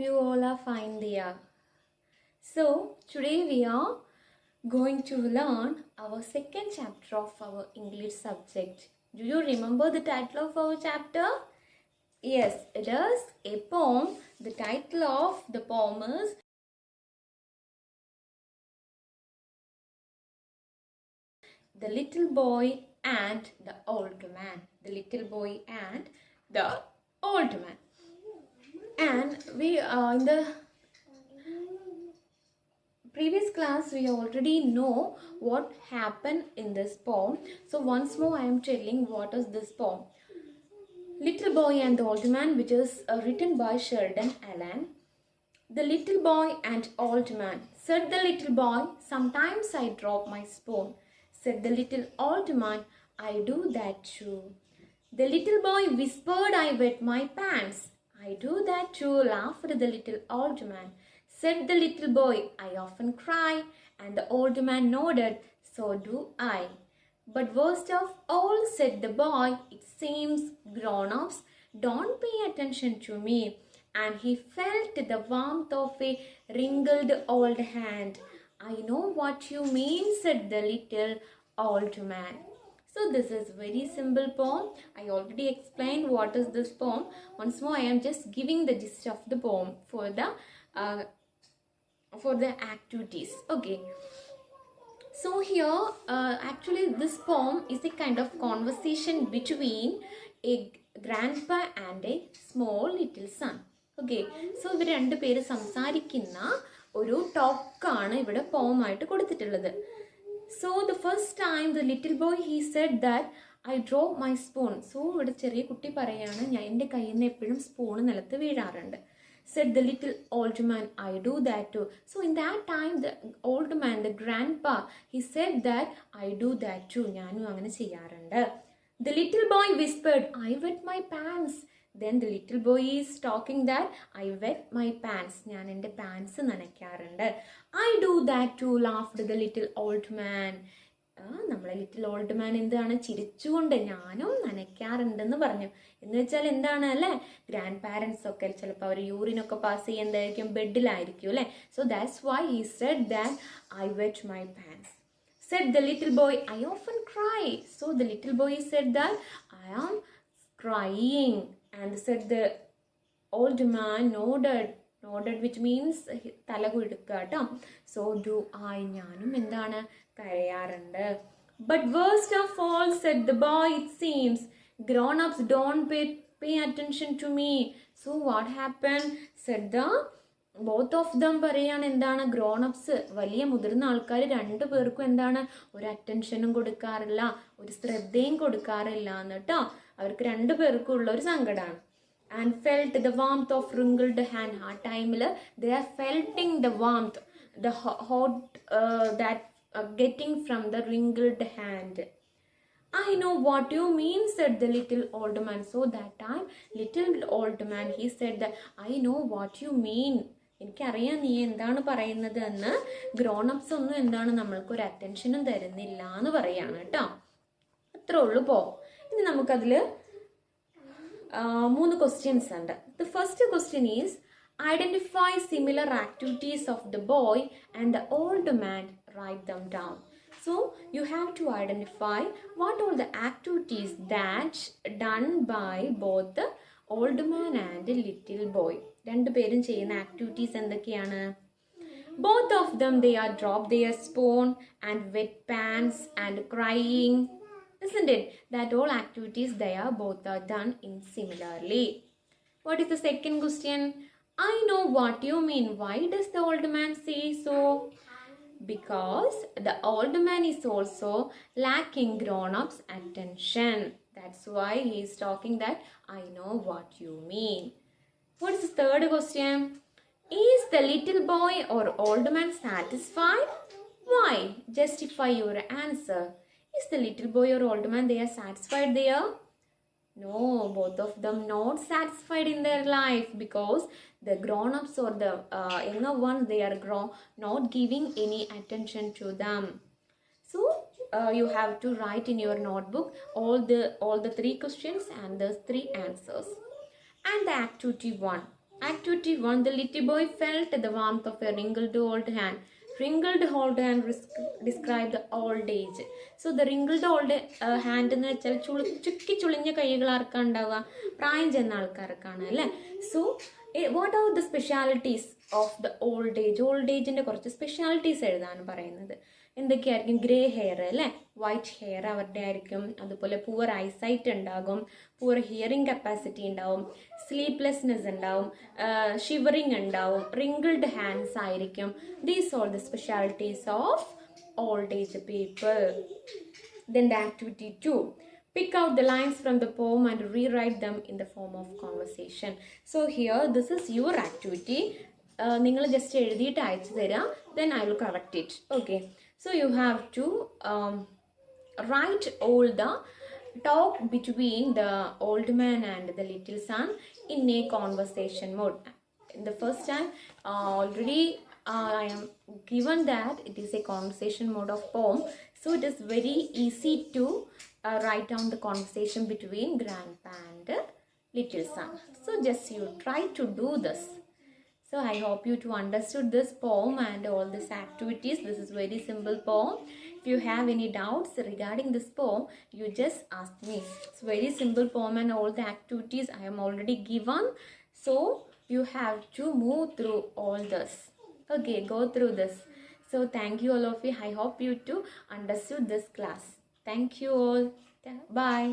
you all are fine there. So, today we are going to learn our second chapter of our English subject. Do you remember the title of our chapter? Yes, it is a poem. The title of the poem is The Little Boy and the Old Man. The Little Boy and the Old Man. And we in the previous class we already know what happened in this poem. So once more I am telling what is this poem. Little Boy and the Old Man, which is written by Sheridan Allen. The little boy and old man. Said the little boy, sometimes I drop my spoon. Said the little old man, I do that too. The little boy whispered, I wet my pants. I do that too, laughed the little old man. Said the little boy, I often cry. And the old man nodded, so do I. But worst of all, said the boy, it seems grown-ups don't pay attention to me. And he felt the warmth of a wrinkled old hand. I know what you mean, said the little old man. So this is very simple poem. I already explained what is this poem. Once more, I am just giving the gist of the poem for the activities. Okay. So here, actually this poem is a kind of conversation between a grandpa and a small little son. Okay. So ഇവർ രണ്ടുപേര് സംസാരിക്കുന്ന ഒരു ടോക്കാണ് ഇവിടെ പോമായിട്ട് കൊടുത്തിട്ടുള്ളത്. So the first time the little boy he said that I drop my spoon. So ഇവിടെ ചെറിയ കുട്ടി പറയാണ് ഞാൻ എൻ്റെ കയ്യിൽ നിന്ന് എപ്പോഴും സ്പൂൺ നിലത്ത് വീഴാറുണ്ട്. Said the little old man, I do that too. So in that time the old man, the grandpa, he said that I do that too. ഞാനും അങ്ങനെ ചെയ്യാറുണ്ട്. The little boy whispered, I wet my pants. Then the little boy is talking that I wet my pants. ഞാൻ എൻ്റെ pants നനയ്ക്കാറുണ്ട്. I do that too, laughed the little old man. നമ്മളെ little old man എന്താണ് ചിരിച്ചുകൊണ്ട് ഞാനും നനയ്ക്കാറുണ്ടെന്ന് പറഞ്ഞു. എന്ന് വെച്ചാൽ എന്താണ് അല്ലേ, ഗ്രാൻഡ് പാരൻസ് ഒക്കെ ചിലപ്പോൾ അവർ യൂറിനൊക്കെ പാസ് ചെയ്യുന്നതായിരിക്കും, ബെഡിലായിരിക്കും അല്ലേ. So that's why he said that I wet my pants. Said the little boy, I often cry. So the little boy said that I am crying. And said the old man nodded, which means തല കുലുക്കുക കേട്ടോ. So do I, ഞാനും എന്താണ് കരയാറുണ്ട്. But worst of all, said the boy, it seems grown-ups don't pay attention to me. So what happened? Said the both of them പറയാണ് എന്താണ്, grown-ups വലിയ മുതിർന്ന ആൾക്കാർ രണ്ടു പേർക്കും എന്താണ് ഒരു അറ്റൻഷനും കൊടുക്കാറില്ല, ഒരു ശ്രദ്ധയും കൊടുക്കാറില്ല എന്ന് കേട്ടോ. അവർക്ക് രണ്ടു പേർക്കും ഉള്ള ഒരു സങ്കടമാണ്. And felt the warmth of wrinkled hand. ആ ടൈമിൽ they are felting the warmth, the hot that getting from the wrinkled hand. I know what you mean, said the little old man. So that time little old man he said that I know what you mean. എനിക്കറിയാം നീ എന്താണ് പറയുന്നത് എന്ന്. Grown-ups ഒന്നും എന്താണ് നമ്മൾക്കൊരു അറ്റൻഷനും തരുന്നില്ല എന്ന് പറയാണ് കേട്ടോ. അത്രേ ഉള്ളൂ പോ. ഇനി നമുക്കതിൽ 3 questions ഉണ്ട്. The first question is identify similar activities of the boy and the old man. Write them down. So you have to identify what all the activities that done by both the old man and the little boy. രണ്ടു പേരും ചെയ്യുന്ന activities എന്തൊക്കെയാണ്? Both of them they are drop their spoon and wet pants and crying. Isn't it? That all activities they are both are done in similarly. What is the second question? I know what you mean. Why does the old man say so? Because the old man is also lacking grown-ups attention. That's why he is talking that I know what you mean. What is the third question? Is the little boy or old man satisfied? Why? Justify your answer. Is the little boy or old man they are satisfied there? No, both of them not satisfied in their life because the grown-ups or the younger ones they are not giving any attention to them. So you have to write in your notebook all the 3 questions and the 3 answers. And the activity 1. Activity 1. The little boy felt the warmth of a wrinkled old hand. Wrinkled old hand describe the old age. So the wrinkled old hand എന്ന് വെച്ചാൽ ചുക്കി ചുളിഞ്ഞ കൈകൾ ആർക്കാണ് ഉണ്ടാവുക? പ്രായം ചെന്ന ആൾക്കാർക്കാണ് അല്ലേ? So what are the specialities of the old age? Old ഏജിൻ്റെ കുറച്ച് സ്പെഷ്യാലിറ്റീസ് എഴുതാണ് പറയുന്നത്. എന്തൊക്കെയായിരിക്കും? ഗ്രേ ഹെയർ അല്ലേ, വൈറ്റ് ഹെയർ അവരുടെ ആയിരിക്കും. അതുപോലെ പുവർ ഐസൈറ്റ് ഉണ്ടാകും, പുവർ ഹിയറിംഗ് കപ്പാസിറ്റി ഉണ്ടാവും, സ്ലീപ്ലെസ്നെസ് ഉണ്ടാവും, ഷിവറിങ് ഉണ്ടാവും, റിങ്കിൾഡ് ഹാൻഡ്സ് ആയിരിക്കും. These all the specialities of old age people. Then the activity 2. Pick out the lines from the poem and rewrite them in the form of conversation. So here this is your activity. നിങ്ങൾ just എഴുതിയിട്ട് അയച്ചു തരാം. Then I will correct it. Okay. So you have to write all the talk between the old man and the little son in a conversation mode. In the first time already I am given that it is a conversation mode of poem, so it is very easy to write down the conversation between grandpa and little son. So just you try to do this. So I hope you to understood this poem and all these activities. This is very simple poem. If you have any doubts regarding this poem, you just ask me. It's very simple poem and all the activities I am already given. So you have to move through all this. Okay, go through this. So thank you all of you. I hope you to understood this class. Thank you all. Bye.